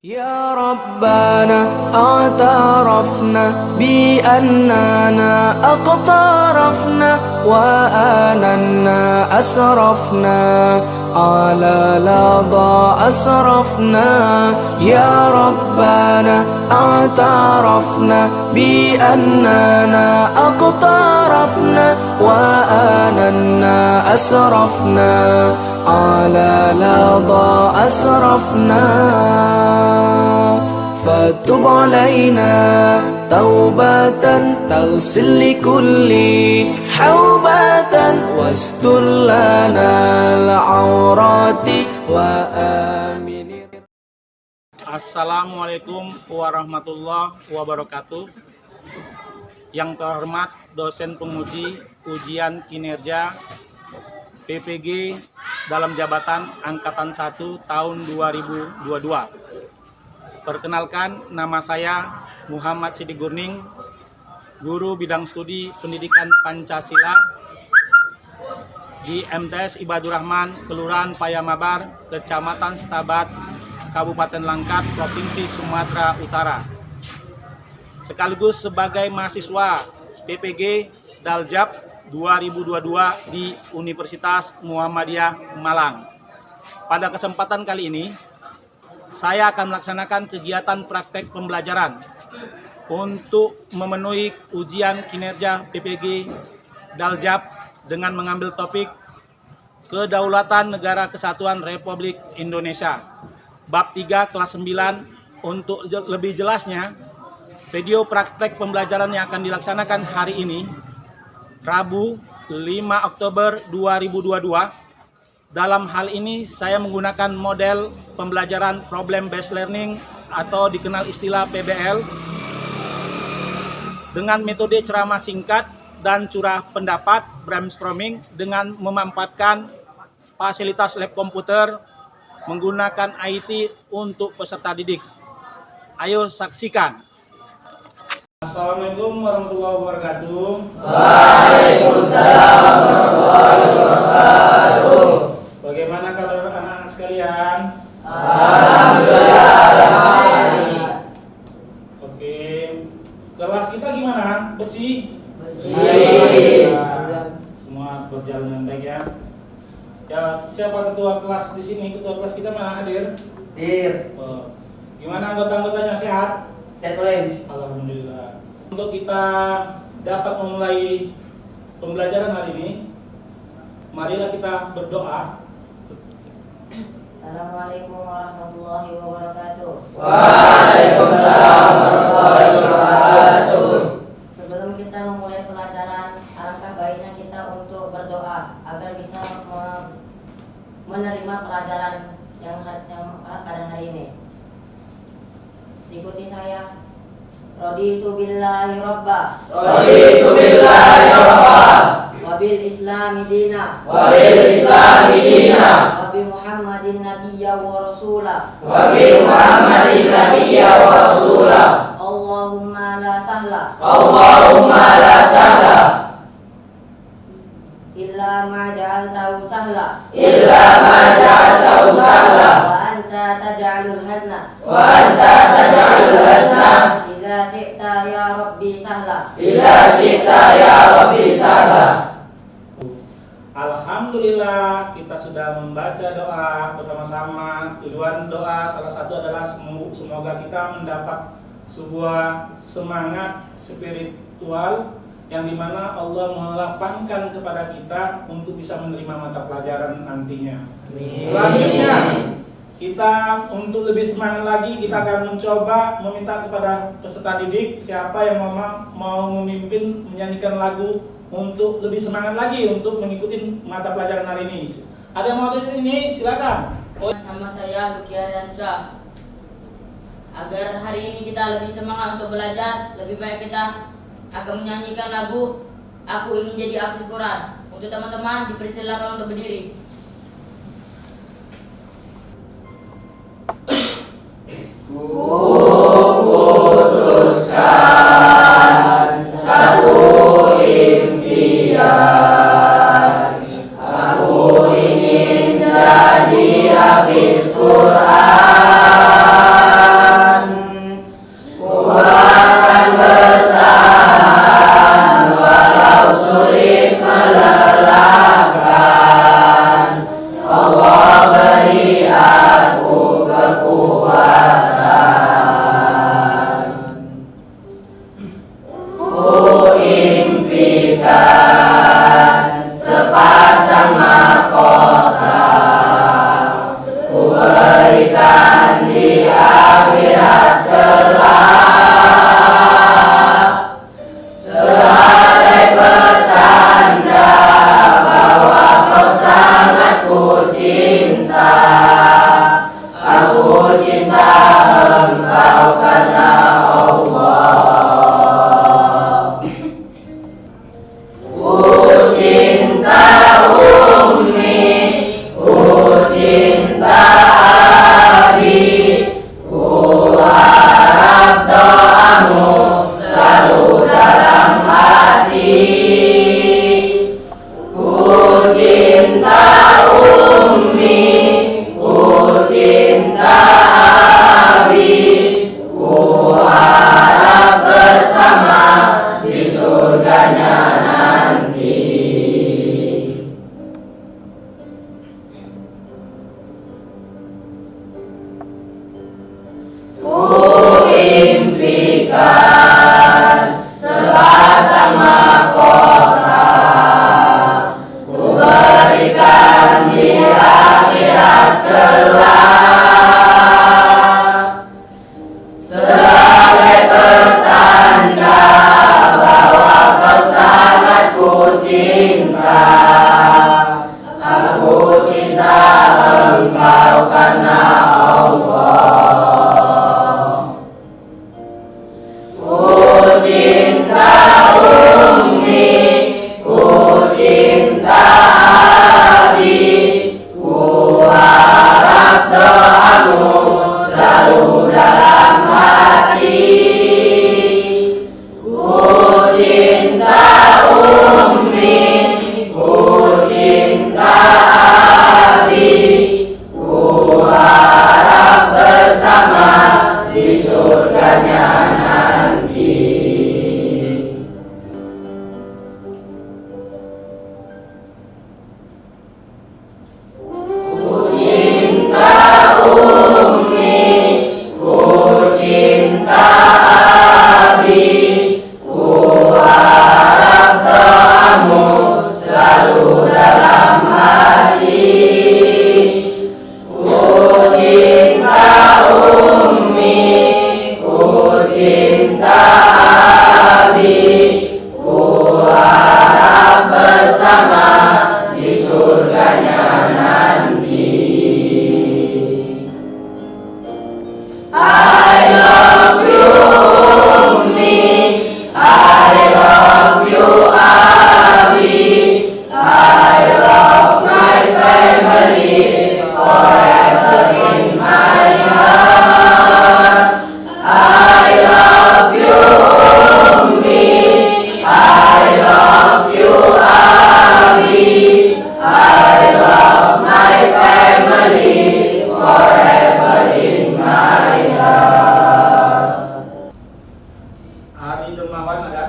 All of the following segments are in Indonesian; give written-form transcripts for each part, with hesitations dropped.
يا ربنا اعترفنا بأننا أقترفنا وآننا أسرفنا على لظى أسرفنا. يا ربنا اعترفنا بأننا أقترفنا وآننا أسرفنا على لظى أسرفنا. فتب علينا توبة تغسل لكل حوبة واستر لنا العورات وآمن. Assalamualaikum warahmatullahi wabarakatuh. Yang terhormat dosen penguji ujian kinerja PPG dalam jabatan Angkatan 1 tahun 2022. Perkenalkan, nama saya Muhammad Sidik Gurning, guru bidang studi pendidikan Pancasila di MTS Ibadur Rahman, Kelurahan Payamabar, Kecamatan Setabat, Kabupaten Langkat, Provinsi Sumatera Utara. Sekaligus sebagai mahasiswa PPG Daljab 2022 di Universitas Muhammadiyah Malang. Pada kesempatan kali ini, saya akan melaksanakan kegiatan praktek pembelajaran untuk memenuhi ujian kinerja PPG Daljab dengan mengambil topik Kedaulatan Negara Kesatuan Republik Indonesia, bab 3 kelas 9. Untuk lebih jelasnya, video praktek pembelajaran yang akan dilaksanakan hari ini, Rabu 5 Oktober 2022. Dalam hal ini saya menggunakan model pembelajaran problem based learning atau dikenal istilah PBL dengan metode ceramah singkat dan curah pendapat brainstorming dengan memanfaatkan fasilitas lab komputer menggunakan IT untuk peserta didik. Ayo saksikan. Assalamualaikum warahmatullahi wabarakatuh. Waalaikumsalam warahmatullahi wabarakatuh. Bagaimana kabar anak-anak sekalian? Alhamdulillah. Oke. Kelas kita gimana? Bersih? Bersih. Semua berjalan dengan baik ya. Ya, siapa ketua kelas di sini? Ketua kelas kita mana hadir? Hadir. Oh. Gimana anggota-anggotanya, sehat? Sehat oleh. Alhamdulillah. Untuk kita dapat memulai pembelajaran hari ini, marilah kita berdoa. Assalamualaikum warahmatullahi wabarakatuh. Waalaikumsalam warahmatullahi wabarakatuh. Sebelum kita memulai pelajaran, alangkah baiknya kita untuk berdoa agar bisa menerima pelajaran yang pada hari ini. Ikuti saya. Raditu billahi robba. Raditu billahi robba. Wabil islami dina. Wabil islami dina. Wabi Muhammadin nabiyya wa rasulah. Wabi Muhammadin nabiyya wa rasulah. Allahumma la sahla Allahumma la sahla illa ma ja'altahu sahla illa ma ja'altahu sahla wa anta taj'alul hazna wa anta taj'alul hazna idza syi'ta ya rabbi sahla. idza syi'ta ya rabbi sahla. Alhamdulillah, kita sudah membaca doa bersama-sama. Tujuan doa salah satu adalah semoga kita mendapat sebuah semangat spiritual yang dimana Allah melapangkan kepada kita untuk bisa menerima mata pelajaran nantinya. Selanjutnya, kita untuk lebih semangat lagi, kita akan mencoba meminta kepada peserta didik siapa yang mau memimpin menyanyikan lagu untuk lebih semangat lagi untuk mengikuti mata pelajaran hari ini. Ada yang mau ini? Silakan. Nama saya Lukia Dansa. Agar hari ini kita lebih semangat untuk belajar, lebih baik kita akan menyanyikan lagu Aku Ingin Jadi Hafiz Quran. Untuk teman-teman dipersilakan untuk berdiri. Kuputuskan satu impian, aku ingin jadi hafiz Quran. Kuberikan di akhirat kelak sebagai pertanda bahwa kau sangat kucinta. Aku cinta engkau karena Allah. Ku cinta Ummi, ku cinta Abi, ku harap doamu selalu dalam hati. Ku cinta Ummi, ku cinta Abi, ku harap bersama di surganya nanti. Ku impikan sepasang mahkota, ku berikan di akhirat kelak sebagai pertanda bahwa kau sangat kucinta. Aku cinta engkau karena Allah. Ku cinta Ummi, ku cinta Abi, ku harap doamu selalu dalam hati. Ku cinta Ummi, ku cinta Abi, ku harap bersama di surganya nanti. Ku cinta Ummi, ku cinta Abi, ku harap doamu selalu dalam hati. Ku cinta Ummi, ku cinta Abi, ku harap bersama di surganya nanti. I love you Ummi, I love you Abi, I love my family, forever in my heart. I love you Ummi, I love you Abi, I love my family, forever in my heart. Ari Dermawan ada?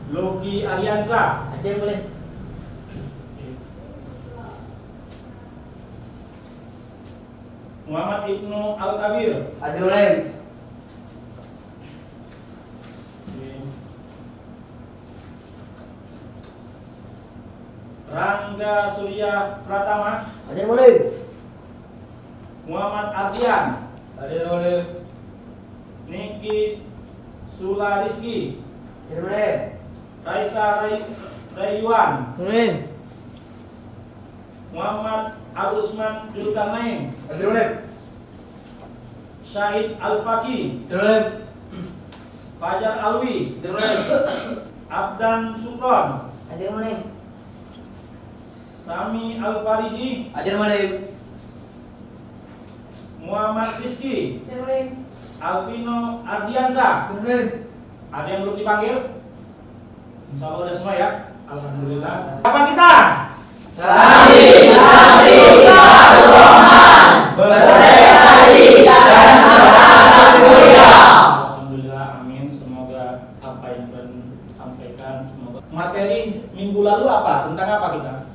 Logi Ariansa. Hadir boleh. Muhammad Ibnu Al-Kabir. Hadir boleh. Rangga Surya Pratama. Hadir boleh. Muhammad Ardian. Hadir boleh. Niki Sulariski. Hadir boleh. Kaisa Rayuan. Boleh. Muhammad Al-Usman Zulkarnain. Hadir boleh. Syahid Al-Faqih. Hadir boleh. Fajar Alwi. Hadir boleh. Abdan Sukron. Hadir boleh. Sami Al-Fariji. Hadir boleh. Muhammad Rizki. Hadir boleh. Albino Ardiansa. Hadir boleh. Ada yang belum dipanggil? Insya Allah udah semua ya. Alhamdulillah. Apa kita? Santri Ar-Rahman berprestasi dan terangkat mulia. Alhamdulillah, amin. Semoga apa yang disampaikan, semoga materi minggu lalu apa? Tentang apa kita?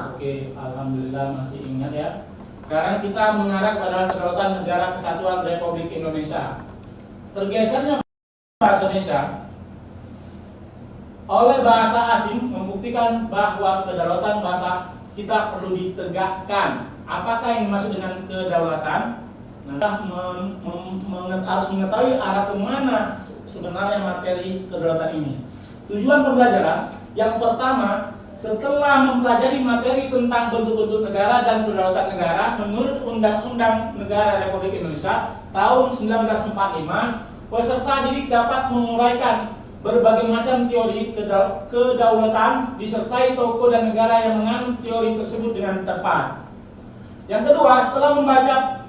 Oke, alhamdulillah masih ingat ya. Sekarang kita mengarah pada kedaulatan negara kesatuan Republik Indonesia. Tergesernya bahasa Indonesia oleh bahasa asing membuktikan bahwa kedaulatan bahasa kita perlu ditegakkan. Apakah yang dimaksud dengan kedaulatan? Nah, harus mengetahui arah kemana sebenarnya materi kedaulatan ini. Tujuan pembelajaran yang pertama, setelah mempelajari materi tentang bentuk-bentuk negara dan kedaulatan negara menurut Undang-Undang Negara Republik Indonesia tahun 1945, peserta didik dapat menguraikan berbagai macam teori kedaulatan disertai tokoh dan negara yang menganut teori tersebut dengan tepat. Yang kedua, setelah membaca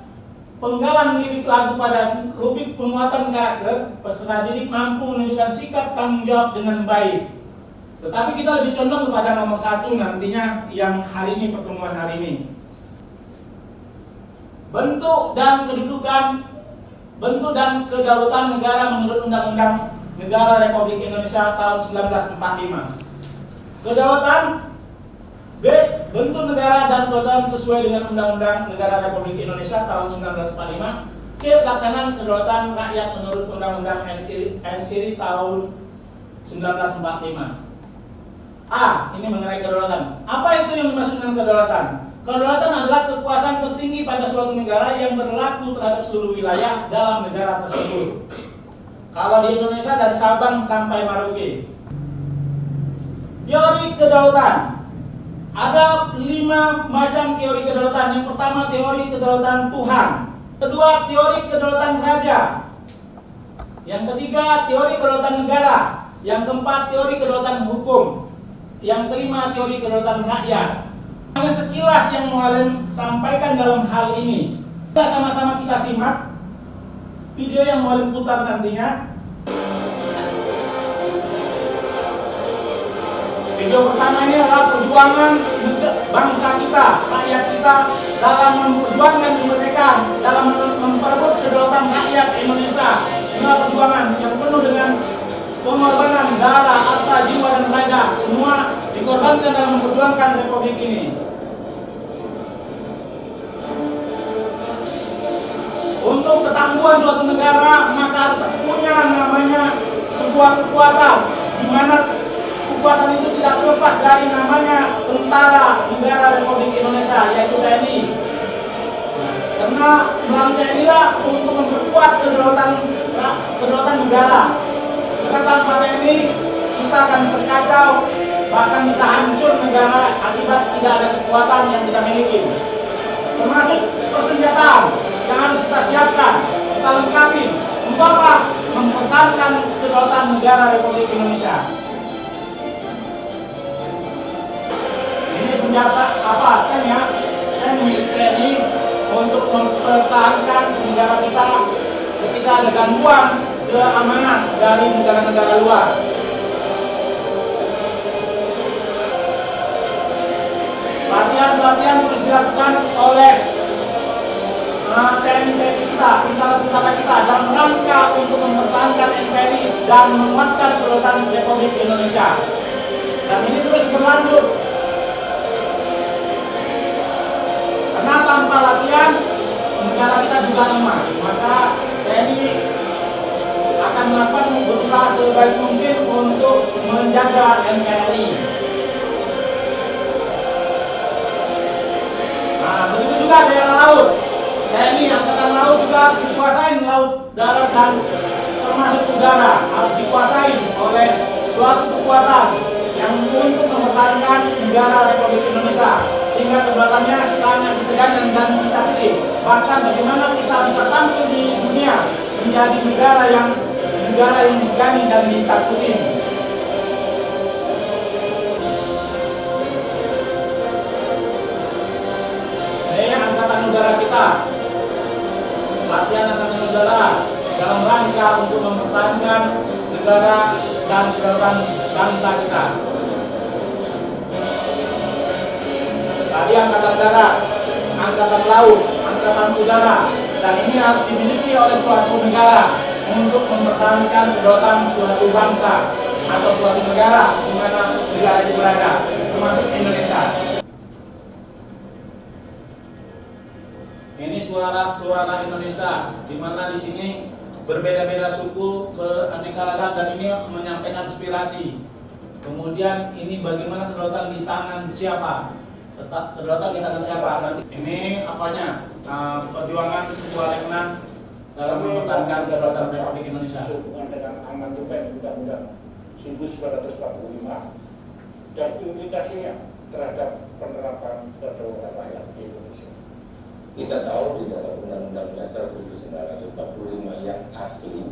penggalan lirik lagu pada rubrik penguatan karakter, peserta didik mampu menunjukkan sikap tanggung jawab dengan baik. Tetapi kita lebih condong kepada nomor 1 nantinya yang hari ini, pertemuan hari ini. Bentuk dan kedaulatan negara menurut Undang-Undang Negara Republik Indonesia tahun 1945. Kedaulatan. B. Bentuk negara dan kedaulatan sesuai dengan Undang-Undang Negara Republik Indonesia tahun 1945. C. Pelaksanaan kedaulatan rakyat menurut Undang-Undang NRI tahun 1945. A. Ini mengenai kedaulatan. Apa itu yang dimaksud dengan kedaulatan? Kedaulatan adalah kekuasaan tertinggi pada suatu negara yang berlaku terhadap seluruh wilayah dalam negara tersebut. Kalau di Indonesia dari Sabang sampai Merauke. Teori kedaulatan. Ada 5 macam teori kedaulatan. Yang pertama, teori kedaulatan Tuhan. Kedua, teori kedaulatan raja. Yang ketiga, teori kedaulatan negara. Yang keempat, teori kedaulatan hukum. Yang kelima, teori kedaulatan rakyat. Hanya sekilas yang Muallim sampaikan dalam hal ini. Kita sama-sama kita simak video yang Muallim putar nantinya. Video pertama ini adalah perjuangan bangsa kita, rakyat kita dalam memperjuangkan kemerdekaan, dalam memperebut kedaulatan rakyat Indonesia. Ini perjuangan yang penuh dengan pengorbanan darah, harta, jiwa, dan raga. Semua dikorbankan dalam memperjuangkan republik ini. Untuk ketangguhan suatu negara, maka harus punya namanya sebuah kekuatan, di mana kekuatan itu tidak terlepas dari namanya tentara negara Republik Indonesia, yaitu TNI. Karena melalui TNI lah untuk memperkuat kedaulatan negara. Karena tanpa TNI kita akan terkacau, bahkan bisa hancur negara akibat tidak ada kekuatan yang kita miliki. Termasuk persenjataan yang harus kita siapkan, kita lengkapi. Untuk apa? Mempertahankan kedaulatan negara Republik Indonesia. Ini senjata apa? TNI untuk mempertahankan negara kita ketika ada gangguan keamanan dari negara-negara luar. Pelatihan terus dilakukan oleh TNI kita, tentara-tentara kita dalam rangka untuk mempertahankan NKRI dan menguatkan kedaulatan Republik Indonesia. Dan ini terus berlanjut. Karena tanpa latihan negara kita juga lemah, maka TNI akan melakukan berusaha sebaik mungkin untuk menjaga NKRI. Nah, begitu juga daerah laut. TNI Angkatan Laut juga harus dikuasai laut, darat, dan termasuk udara. Harus dikuasai oleh suatu kekuatan yang untuk mempertahankan negara Republik Indonesia, sehingga kedaulatannya sangat disegani dan ditakuti. Bahkan bagaimana kita bisa tampil di dunia menjadi negara yang disegani dan ditakuti. Ini angkatan udara kita, latihan angkatan udara dalam rangka untuk mempertahankan negara dan kedaulatan bangsa kita. Tadi angkatan darat, angkatan laut, angkatan udara, dan ini harus dimiliki oleh suatu negara untuk mempertahankan kedaulatan suatu bangsa atau suatu negara di mana negara itu berada, termasuk Indonesia. Ini suara-suara Indonesia, di mana di sini berbeda-beda suku, beraneka ragam, dan ini menyampaikan aspirasi. Kemudian ini bagaimana kedaulatan di tangan siapa? Tetap kedaulatan di tangan siapa? Ini apanya? Perjuangan sebuah letnan dalam mempertahankan kedaulatan Republik Indonesia. Sehubungan dengan amandemen Undang-Undang 1945 dan implikasinya terhadap penerapan kedaulatan rakyat di Indonesia. Kita tahu di dalam Undang-Undang Dasar 1945 yang asli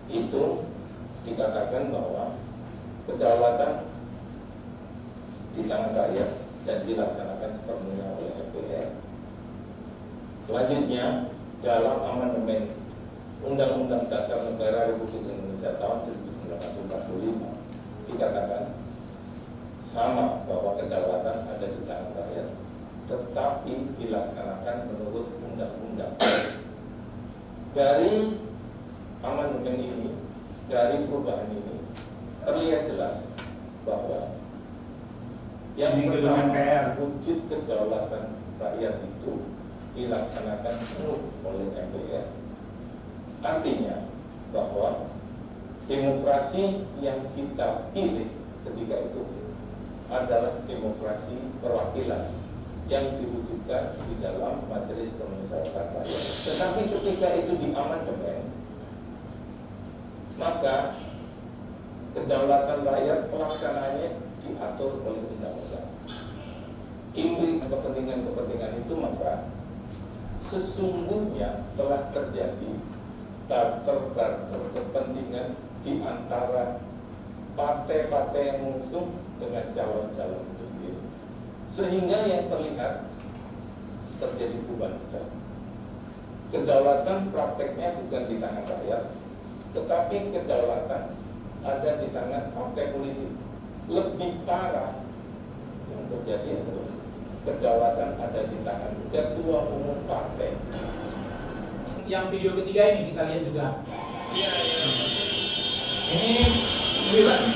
itu dikatakan bahwa kedaulatan di tangan rakyat dan dilaksanakan sepenuhnya oleh MPR. Selanjutnya, dalam amandemen Undang-Undang Dasar Negara Republik Indonesia tahun 1945 dikatakan sama bahwa kedaulatan ada di tangan rakyat, tetapi dilaksanakan menurut undang-undang. Dari amandemen ini, dari perubahan ini, terlihat jelas bahwa yang pertama, wujud kedaulatan rakyat itu dilaksanakan penuh oleh MPR. Artinya bahwa demokrasi yang kita pilih ketika itu adalah demokrasi perwakilan yang diwujudkan di dalam Majelis Permusyawaratan Rakyat. Tetapi ketika itu diamandemen, maka kedaulatan rakyat pelaksanaannya diatur oleh undang-undang. Implik kepentingan-kepentingan itu maka sesungguhnya telah terjadi barter kepentingan di antara partai-partai yang mengusung dengan calon-calon itu sendiri, sehingga yang terlihat terjadi perubahan besar. Kedaulatan prakteknya bukan di tangan rakyat, tetapi kedaulatan ada di tangan partai politik. Lebih parah yang terjadi adalah kedaulatan ada di tangan ketua umum partai. Yang video ketiga ini kita lihat juga. Ini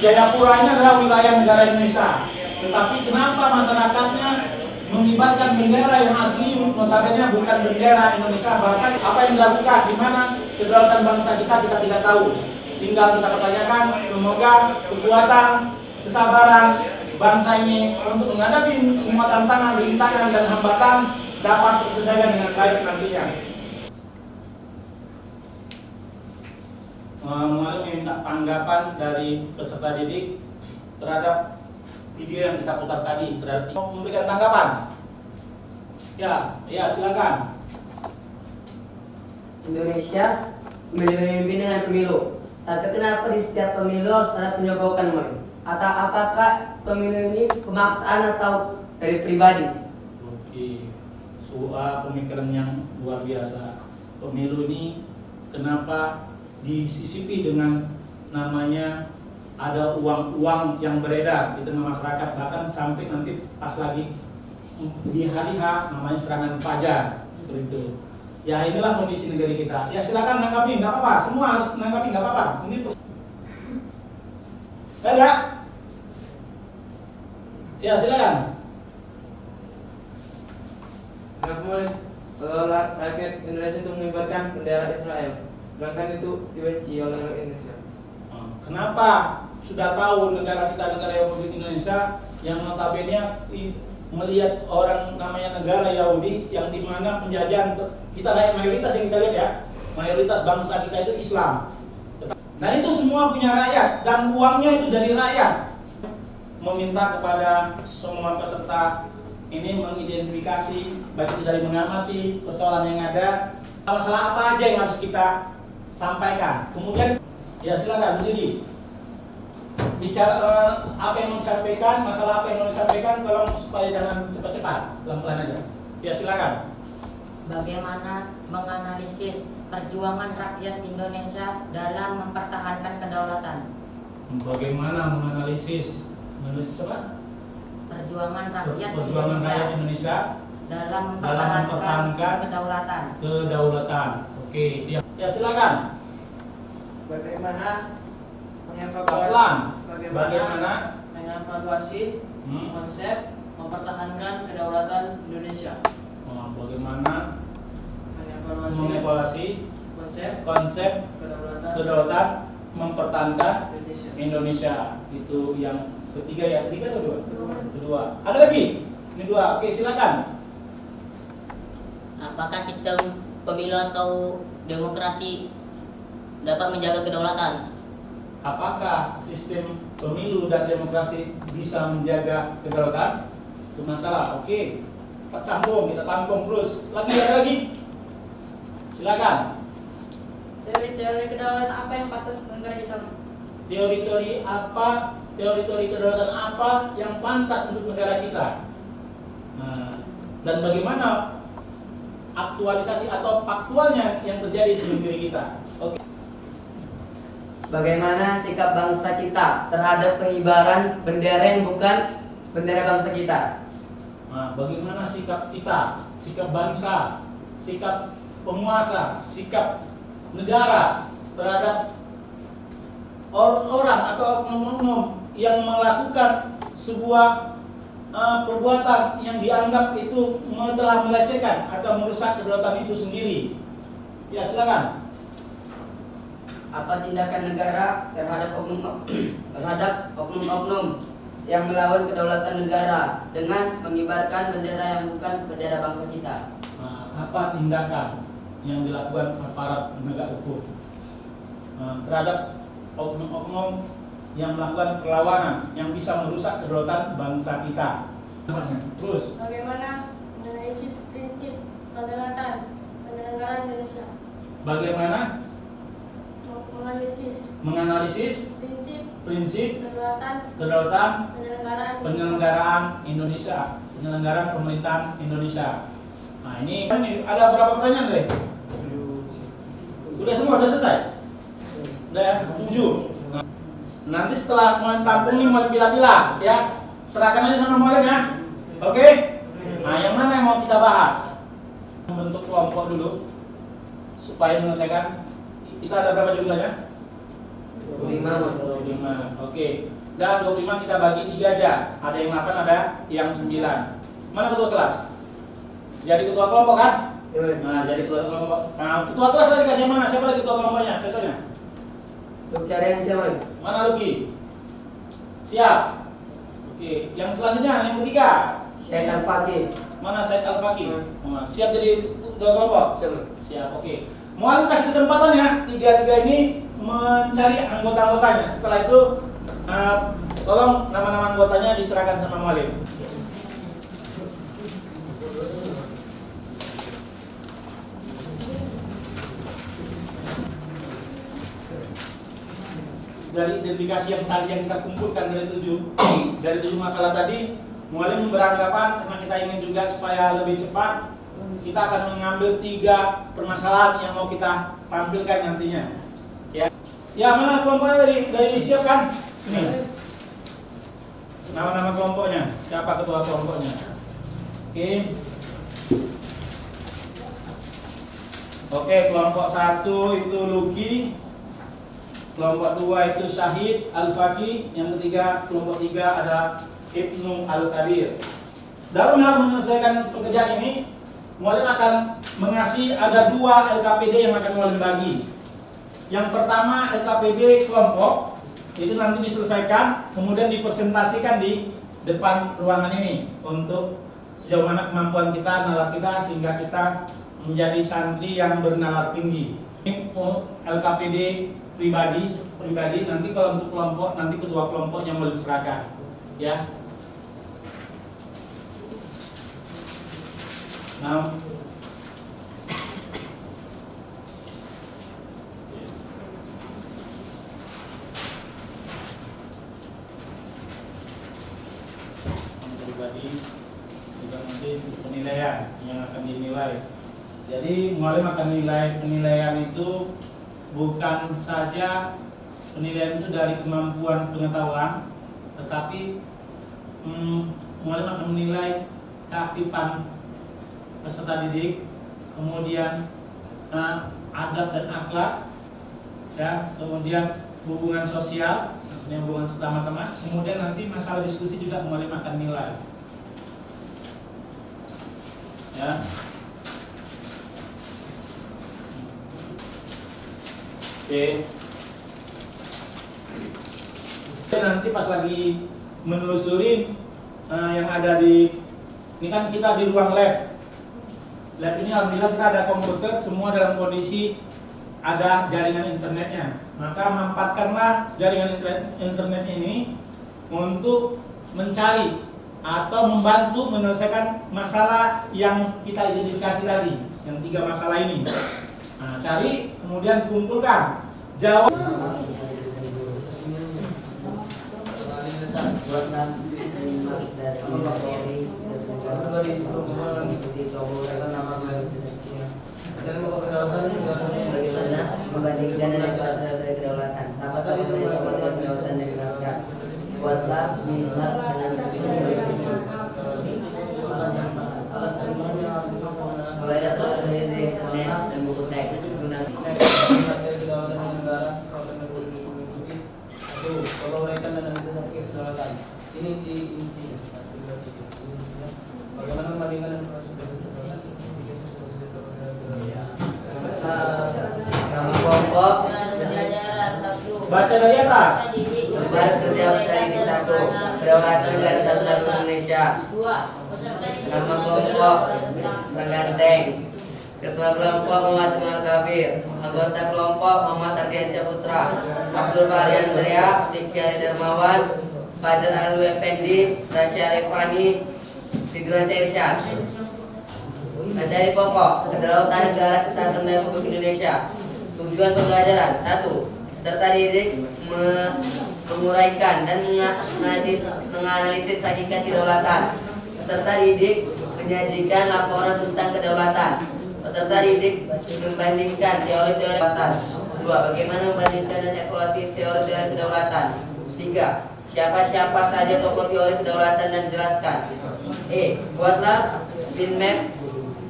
Jayapura ini adalah wilayah negara Indonesia. Tetapi kenapa masyarakatnya mengibarkan bendera yang asli, notabene bukan bendera Indonesia, bahkan apa yang dilakukan, di mana kedaulatan bangsa kita tidak tahu. Tinggal kita pertanyakan, semoga kekuatan, kesabaran bangsa ini untuk menghadapi semua tantangan, rintangan dan hambatan dapat terselesaikan dengan baik nantinya. Mengalami minta tanggapan dari peserta didik terhadap video yang kita putar tadi, terhadap memberikan tanggapan. Ya silakan. Indonesia memimpin dengan pemilu, tapi kenapa di setiap pemilu harus ada penyogokan, Moy? Atau apakah pemilu ini pemaksaan atau dari pribadi? Oke, soal pemikiran yang luar biasa. Pemilu ini kenapa disisipi dengan namanya ada uang-uang yang beredar di tengah masyarakat, bahkan sampai nanti pas lagi di hari H namanya serangan fajar seperti itu. Ya inilah kondisi negara kita. Ya silakan nanggapi, nggak apa-apa. Semua harus nanggapi, nggak apa-apa. Ini ada. Ya silakan. Kalau rakyat Indonesia itu mengibarkan bendera Israel, sedangkan itu dibenci oleh rakyat Indonesia. Kenapa sudah tahu negara kita negara Republik Indonesia yang notabene melihat orang namanya negara Yahudi yang dimana penjajahan kita mayoritas yang kita lihat ya, mayoritas bangsa kita itu Islam. Dan itu semua punya rakyat dan uangnya itu dari rakyat. Meminta kepada semua peserta ini mengidentifikasi baik itu dari mengamati persoalan yang ada, masalah apa aja yang harus kita sampaikan. Kemudian ya silakan berdiri. Bicara apa yang mau disampaikan, masalah apa yang mau disampaikan, tolong supaya jangan cepat-cepat, pelan-pelan aja. Ya silakan. Bagaimana menganalisis perjuangan rakyat Indonesia dalam mempertahankan kedaulatan? Bagaimana menganalisis apa? Perjuangan rakyat Indonesia dalam mempertahankan kedaulatan. Oke, ya silakan. Bagaimana mengevaluasi konsep mempertahankan kedaulatan Indonesia? Bagaimana mengevaluasi konsep kedaulatan mempertahankan Indonesia. Itu yang ketiga ya, ketiga atau dua? Kedua. Ada lagi? Ini dua. Oke, silakan. Apakah sistem pemilu atau demokrasi dapat menjaga kedaulatan? Apakah sistem pemilu dan demokrasi bisa menjaga kedaulatan? Itu masalah. Oke. Kita tampung terus. Ada lagi? Silakan. Teori-teori kedaulatan apa yang pantas negara kita? Teori-teori kedaulatan apa yang pantas untuk negara kita? Nah, dan bagaimana aktualisasi atau faktualnya yang terjadi di negeri kita? Oke. Bagaimana sikap bangsa kita terhadap pengibaran bendera yang bukan bendera bangsa kita? Nah, bagaimana sikap kita, sikap bangsa, sikap penguasa, sikap negara terhadap orang atau oknum-oknum yang melakukan sebuah perbuatan yang dianggap itu telah melecehkan atau merusak kedaulatan itu sendiri. Ya, silakan. Apa tindakan negara terhadap oknum-oknum yang melawan kedaulatan negara dengan mengibarkan bendera yang bukan bendera bangsa kita? Nah, apa tindakan yang dilakukan aparat penegak hukum terhadap oknum-oknum yang melakukan perlawanan yang bisa merusak kedaulatan bangsa kita? Terus, Bagaimana menganalisis prinsip kedaulatan penyelenggaraan Indonesia? bagaimana menganalisis prinsip kedaulatan penyelenggaraan Indonesia, penyelenggaraan pemerintahan Indonesia. Nah, ini ada berapa pertanyaan deh? Udah semua, udah selesai? Udah ya, 7. Nah, nanti setelah mulai tampung nih, mulai pilih-pilih ya, serahkan aja sama murid ya. Oke? Nah, yang mana yang mau kita bahas? Membentuk kelompok dulu supaya menyelesaikan. Kita ada berapa jumlahnya? 25. Oke. Dan 25 kita bagi 3 aja. Ada yang 8, ada yang 9. Mana ketua kelas? Jadi ketua kelompok kan? Nah, jadi ketua kelompok. Nah, ketua kelas tadi kasih mana? Siapa lagi ketua kelompoknya? Contohnya? Luki ada yang siapa? Mana Luki? Siap. Oke. Yang selanjutnya, yang ketiga. Syed Al-Faqih. Mana Syed Al-Faqih? Nah, siap jadi ketua kelompok? Siap. Oke. Mohon kasih kesempatan ya, tiga-tiga ini mencari anggota-anggotanya. Setelah itu, tolong nama-nama anggotanya diserahkan sama muallim. Dari identifikasi yang tadi yang kita kumpulkan dari 7 masalah tadi, muallim beranggapan karena kita ingin juga supaya lebih cepat, kita akan mengambil 3 permasalahan yang mau kita tampilkan nantinya. Ya, mana kelompoknya dari siapkan? Sini. Nama-nama kelompoknya. Siapa ketua kelompoknya? Oke, kelompok 1 itu Luki. Kelompok 2 itu Syahid Al-Faqih. Yang ketiga, kelompok 3 ada Ibnu Al-Kabir. Dalam hal menyelesaikan pekerjaan ini, muallim akan mengasih ada 2 LKPD yang akan muallim bagi. Yang pertama LKPD kelompok, itu nanti diselesaikan, kemudian dipresentasikan di depan ruangan ini untuk sejauh mana kemampuan kita, nalar kita, sehingga kita menjadi santri yang bernalar tinggi. Ini LKPD pribadi nanti kalau untuk kelompok, nanti ketua kelompoknya muallim serahkan, ya. Nah, pribadi juga nanti penilaian yang akan dinilai. Jadi muallim akan nilai penilaian itu bukan saja penilaian itu dari kemampuan pengetahuan, tetapi muallim akan menilai keaktifan peserta didik, kemudian adab dan akhlak, ya, kemudian hubungan sosial, maksudnya hubungan sesama teman, kemudian nanti masalah diskusi juga muallim akan nilai, ya. Oke. Nanti pas lagi menelusuri yang ada di ini kan kita di ruang lab. Lab ini alhamdulillah kita ada komputer semua dalam kondisi ada jaringan internetnya. Maka manfaatkanlah jaringan internet ini untuk mencari atau membantu menyelesaikan masalah yang kita identifikasi tadi, yang 3 masalah ini. Nah, cari kemudian kumpulkan jawab. Bagaimana membandingkan dan dari kedaulatan. Sama-sama kedaulatan dan jelaskan. Buatlah minat dengan mulai dari internet dan buku teks. Ini inti. Bagaimana membandingkan dan kelompok Baca dari atas. Barat kerja dari 1 kedaulatan negara Kesatuan Indonesia. Nama kelompok Mengganteng. Ketua kelompok Muhammad Kemal Kabir. Anggota kelompok Muhammad Ardiansyah Putra, Abdul Bari Andrea, Diki Ari Darmawan, Fajar Alwi Effendi, Rasya Rifani, Ridwan Syirsyad. Materi pokok kedaulatan negara Kesatuan Republik Indonesia. Tujuan pembelajaran 1. Peserta didik menguraikan dan menganalisis hakikat kedaulatan. Peserta didik menyajikan laporan tentang kedaulatan. Peserta didik membandingkan teori-teori kedaulatan. 2. Bagaimana membandingkan dan evaluasi teori-teori kedaulatan. 3. Siapa-siapa saja tokoh teori kedaulatan dan jelaskan. Buatlah min-maps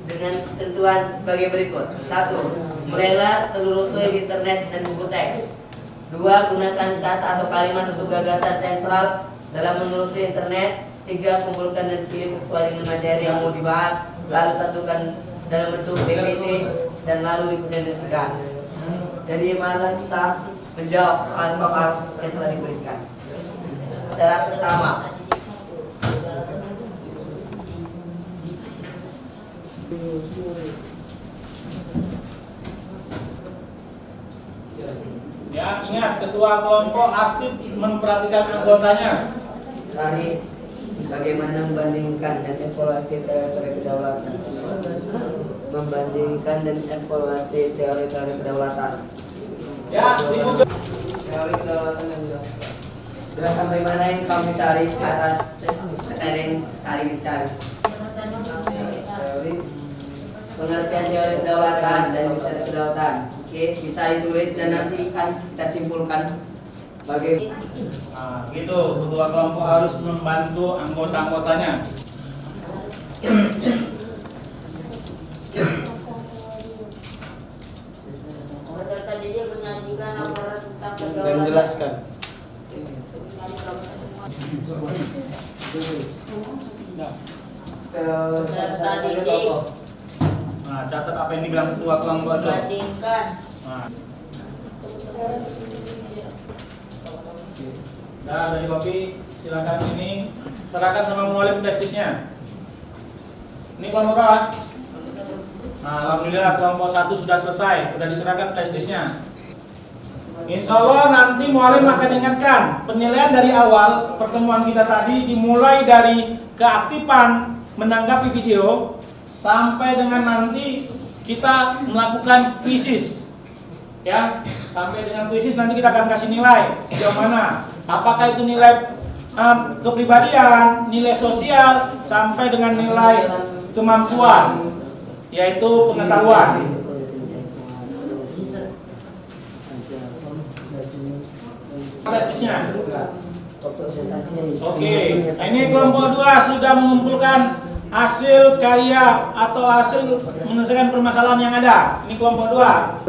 dengan ketentuan sebagai berikut. 1. Mulailah telusuri internet dan buku teks. 2. Gunakan kata atau kalimat untuk gagasan sentral dalam menelusuri internet. 3. Kumpulkan dan pilih sesuai dengan materi yang mau dibahas, lalu satukan dalam bentuk PPT dan lalu dipresentasikan. Jadi malah kita menjawab soal-soal yang telah diberikan secara bersama. Ya, ingat ketua kelompok aktif memperhatikan anggotanya. Cari bagaimana membandingkan dan evaluasi teori kedaulatan. Membandingkan dan evaluasi teori-teori kedaulatan. Ya, di Google. teori kedaulatan yang jelaskan. Sudah sampai mana yang kami tarik ke atas materi yang kali dicari. Teori Pengertian teori kedaulatan dan misteri kedaulatan. Oke, bisa ditulis dan nanti kan kita simpulkan bagaimana. Nah, gitu, ketua kelompok harus membantu anggota-anggotanya. Peserta didik menyajikan laporan tentang dan kedaulatan. jelaskan. Peserta didik Nah, catat apa yang dibilang ketua kelompok itu. membandingkan. Nah. Nah, dari kopi silakan ini serahkan sama muallim testisnya. Ini kelompok berapa? Nah, alhamdulillah kelompok 1 sudah selesai, sudah diserahkan testisnya. Insya Allah nanti muallim akan ingatkan penilaian dari awal pertemuan kita tadi dimulai dari keaktifan menanggapi video sampai dengan nanti kita melakukan quizzes, ya. Sampai dengan quizzes nanti kita akan kasih nilai sejauh mana. Apakah itu nilai kepribadian, nilai sosial, sampai dengan nilai kemampuan, yaitu pengetahuan. Testisnya. Oke, nah ini kelompok 2 sudah mengumpulkan hasil karya atau hasil menyelesaikan permasalahan yang ada. Ini kelompok 2.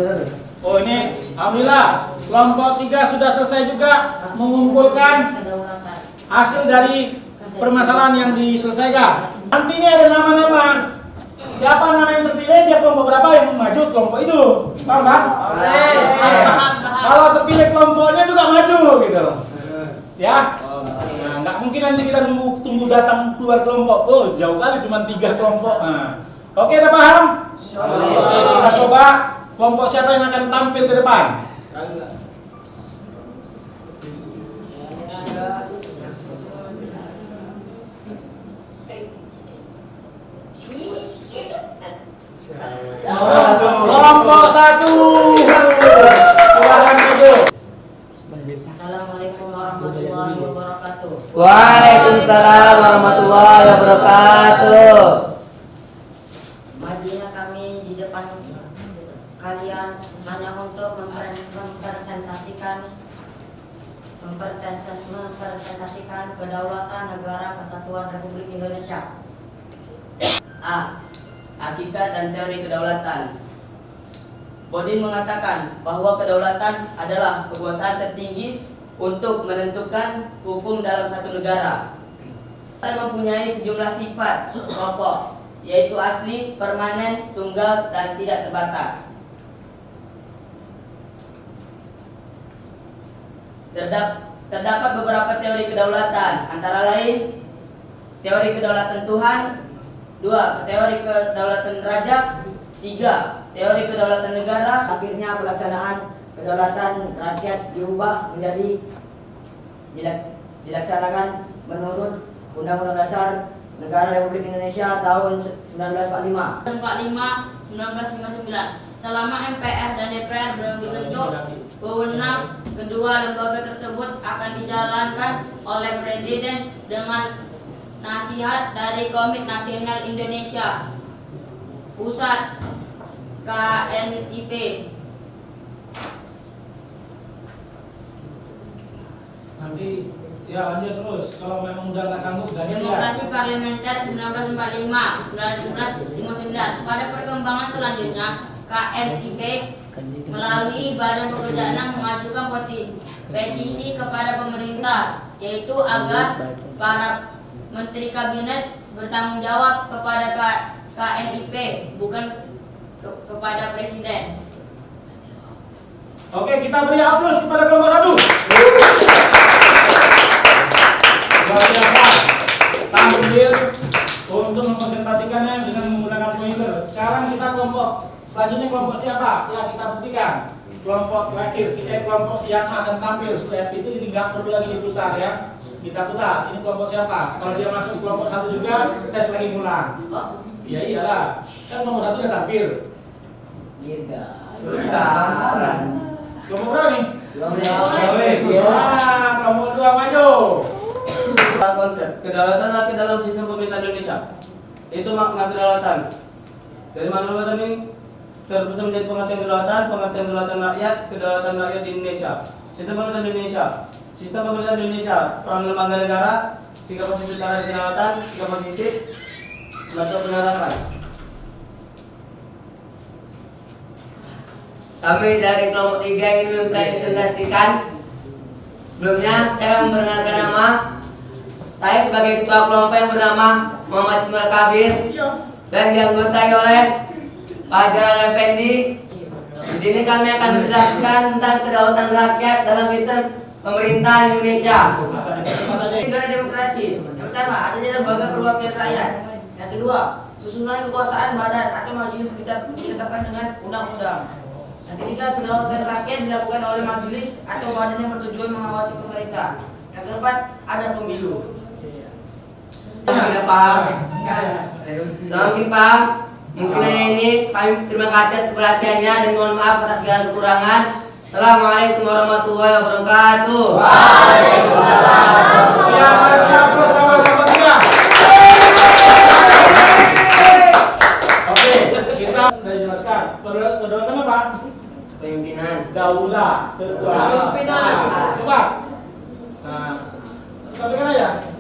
Oh, ini alhamdulillah kelompok 3 sudah selesai juga mengumpulkan hasil dari permasalahan yang diselesaikan. Nanti ini ada nama-nama. Siapa nama yang terpilih, dia kelompok berapa yang maju kelompok itu. Paham kan? Kalau terpilih kelompoknya juga maju gitu. Ya. Nah, nggak mungkin nanti kita tunggu datang keluar kelompok. Oh, jauh kali cuma 3 kelompok. Nah. Oke, udah paham? Oke, kita coba kelompok siapa yang akan tampil ke depan. Kelompok 1. Silakan maju. Assalamualaikum warahmatullahi wabarakatuh. Waalaikumsalam warahmatullahi wabarakatuh. Majunya kami di depan kalian hanya untuk mempresentasikan kedaulatan negara kesatuan Republik Indonesia. A. Hakikat dan teori kedaulatan. Bodin mengatakan bahwa kedaulatan adalah kekuasaan tertinggi untuk menentukan hukum dalam satu negara. Kita mempunyai sejumlah sifat pokok, yaitu asli, permanen, tunggal, dan tidak terbatas. Terdapat beberapa teori kedaulatan, antara lain teori kedaulatan Tuhan, 2. Teori kedaulatan raja, 3. Teori kedaulatan negara. Akhirnya pelaksanaan kedaulatan rakyat diubah menjadi dilaksanakan menurut Undang-Undang Dasar Negara Republik Indonesia tahun 1945. 1959. Selama MPR dan DPR belum dibentuk, wewenang kedua lembaga tersebut akan dijalankan oleh Presiden dengan nasihat dari Komite Nasional Indonesia Pusat KNIP. Nanti ya lanjut terus. Kalau memang udah nggak sanggup ganti. Demokrasi Parlementer 1945-1959. Pada perkembangan selanjutnya, KNIP melalui Badan Pekerjaan mengajukan petisi kepada pemerintah, yaitu agar para Menteri Kabinet bertanggung jawab kepada KNIP, bukan kepada Presiden. Oke, kita beri aplaus kepada kelompok 1. Luar biasa tampil untuk mempresentasikannya dengan menggunakan pointer. Sekarang kita kelompok selanjutnya, kelompok siapa? Ya, kita buktikan. Kelompok terakhir, kelompok yang akan tampil setelah itu tidak perlu lagi diputar ya. Kita putar, ini kelompok siapa? Kalau dia masuk di kelompok 1 juga, tes lagi ngulang. Iya iyalah, kan kelompok 1 udah tampil. Kelompok berapa nih? Kelompok 2 maju. Konsep kedaulatan rakyat dalam sistem pemerintahan Indonesia. Itu makna kedaulatan. Dari mana kedaulatan ini terbentuk menjadi pengertian kedaulatan rakyat di Indonesia. Sistem pemerintahan Indonesia. Sistem pemerintahan Indonesia, peran lembaga negara, sikap positif terhadap kedaulatan, sikap positif bentuk penerapan. Kami dari kelompok 3 ingin mempresentasikan. Sebelumnya saya akan memperkenalkan nama. Saya sebagai ketua kelompok yang bernama Muhammad Iqbal Kabir dan dianggotai oleh Pak Jalal Effendi. Di sini kami akan menjelaskan tentang kedaulatan rakyat dalam sistem pemerintahan Indonesia. Negara demokrasi. Yang pertama, adanya lembaga perwakilan rakyat. Yang kedua, susunan kekuasaan badan atau majelis ditetapkan dengan undang-undang. Yang ketiga, kedaulatan rakyat dilakukan oleh majelis atau badan yang bertujuan mengawasi pemerintah. Yang keempat, ada pemilu. Tidak paham? Semakin paham? Mungkin hanya ini. Kami terima kasih atas perhatiannya dan mohon maaf atas segala kekurangan. Assalamualaikum warahmatullahi wabarakatuh. Waalaikumsalam. Ya, kasih aplaus sama kelompok 3. Oke, kita sudah jelaskan. Kedaulatan apa? Pemimpinan. Daulah, kekuasaan. Coba. Nah, sampaikan aja.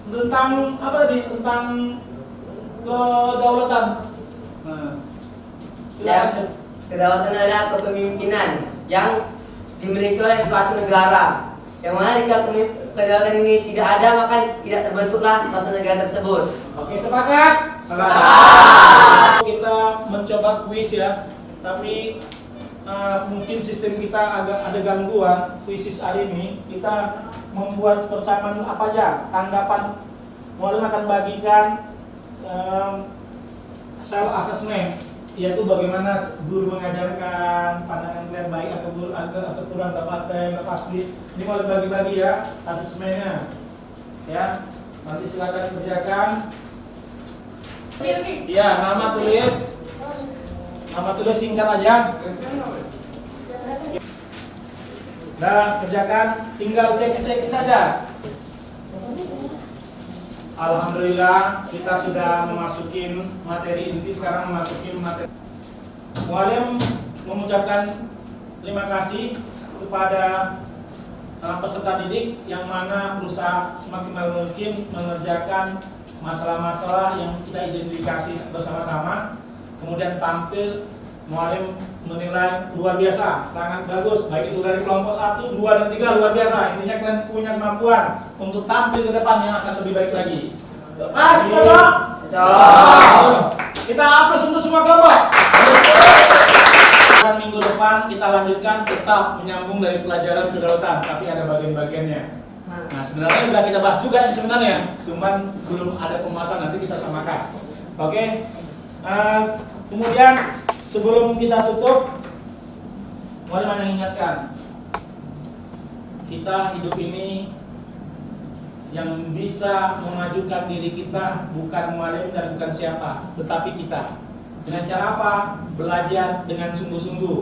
Tentang apa tadi? Tentang kedaulatan. Nah, silakan. Kedaulatan adalah kepemimpinan yang dimiliki oleh suatu negara. Yang mana jika kedaulatan ini tidak ada, maka tidak terbentuklah suatu negara tersebut. Oke, sepakat? Sepakat. Kita mencoba kuis ya. tapi mungkin sistem kita agak ada gangguan. Kuisis hari ini kita membuat persamaan apa aja tanggapan. Mualim akan bagikan self assessment, yaitu bagaimana guru mengajarkan, pandangan kalian baik atau kurang, dapat pasti. Ini Mualim bagi-bagi ya asesmennya, ya. Nanti silakan kerjakan. Ya, nama tulis singkat aja. Nah, kerjakan, tinggal cek saja. Alhamdulillah kita sudah memasukin materi inti. Sekarang memasukin materi. Mualim mengucapkan terima kasih kepada peserta didik yang mana berusaha semaksimal mungkin mengerjakan masalah-masalah yang kita identifikasi bersama-sama, kemudian tampil. Mualim menilai luar biasa, sangat bagus, baik itu dari kelompok 1, 2, dan 3 luar biasa. Intinya kalian punya kemampuan untuk tampil ke depan yang akan lebih baik lagi. Mas, kita aplaus untuk semua kelompok. Dan minggu depan kita lanjutkan, tetap menyambung dari pelajaran kedaulatan, tapi ada bagian-bagiannya. Nah, sebenarnya sudah kita bahas juga sebenarnya, cuman belum ada pembahasan, nanti kita samakan. Oke. Kemudian sebelum kita tutup, Mualim hanya ingatkan, kita hidup ini yang bisa memajukan diri kita bukan Mualim dan bukan siapa, tetapi kita. Dengan cara apa? Belajar dengan sungguh-sungguh,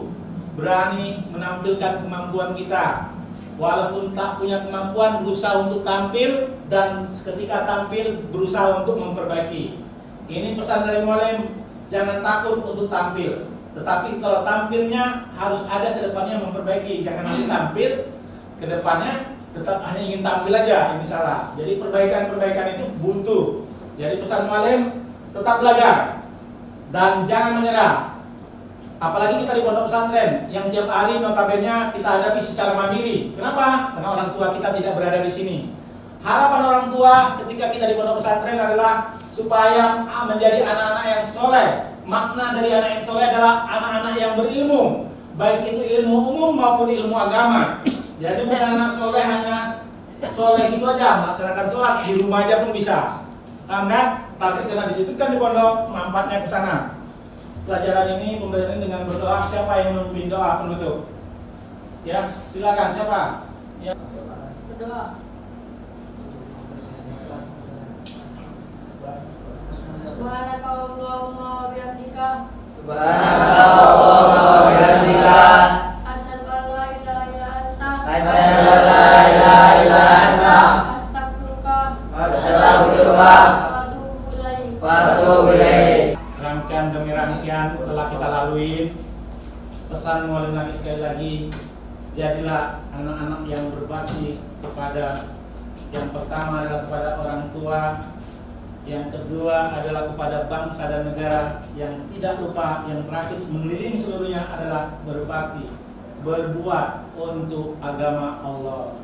berani menampilkan kemampuan kita. Walaupun tak punya kemampuan, berusaha untuk tampil, dan ketika tampil berusaha untuk memperbaiki. Ini pesan dari Mualim, jangan takut untuk tampil. Tetapi kalau tampilnya harus ada ke depannya memperbaiki. Jangan nanti tampil ke depannya tetap hanya ingin tampil aja, ini salah. Jadi perbaikan-perbaikan itu butuh. Jadi pesan Mualim, tetap belajar dan jangan menyerah. Apalagi kita di pondok pesantren yang tiap hari notabene kita hadapi secara mandiri. Kenapa? Karena orang tua kita tidak berada di sini. Harapan orang tua ketika kita di pondok pesantren adalah supaya menjadi anak-anak yang soleh. Makna dari anak yang soleh adalah anak-anak yang berilmu, baik itu ilmu umum maupun ilmu agama. Jadi bukan anak soleh hanya soleh gitu aja, melaksanakan sholat di rumah aja pun bisa, paham kan? Tapi karena dititipkan di pondok, manfaatnya ke sana. Pembelajaran ini dengan berdoa. Siapa yang memimpin doa penutup? Ya, silakan siapa? Ya. Berdoa. Subhanakallahumma wa bihamdika. Subhanakallahumma wa bihamdika. Asyhadu an la ilaha illa anta. Asyhadu an la ilaha illa anta. Astaghfiruka. Astaghfiruka. Wa atubu ilaik. Rangkaian demi rangkaian telah kita lalui. Pesan Mualim lagi sekali lagi, jadilah anak-anak yang berbakti kepada, yang pertama adalah kepada orang tua, yang kedua adalah kepada bangsa dan negara, yang tidak lupa, yang terakhir mengelilingi seluruhnya adalah berbakti, berbuat untuk agama Allah.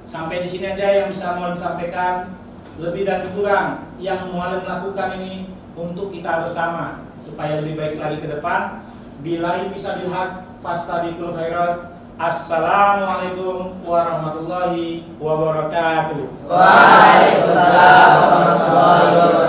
Sampai di sini aja yang bisa Mualim sampaikan. Lebih dan kurang yang Mualim lakukan ini untuk kita bersama supaya lebih baik lagi ke depan. Billahi bisabil haq, fastabiqul khairat. Assalamualaikum warahmatullahi wabarakatuh. Waalaikumsalam warahmatullahi wabarakatuh.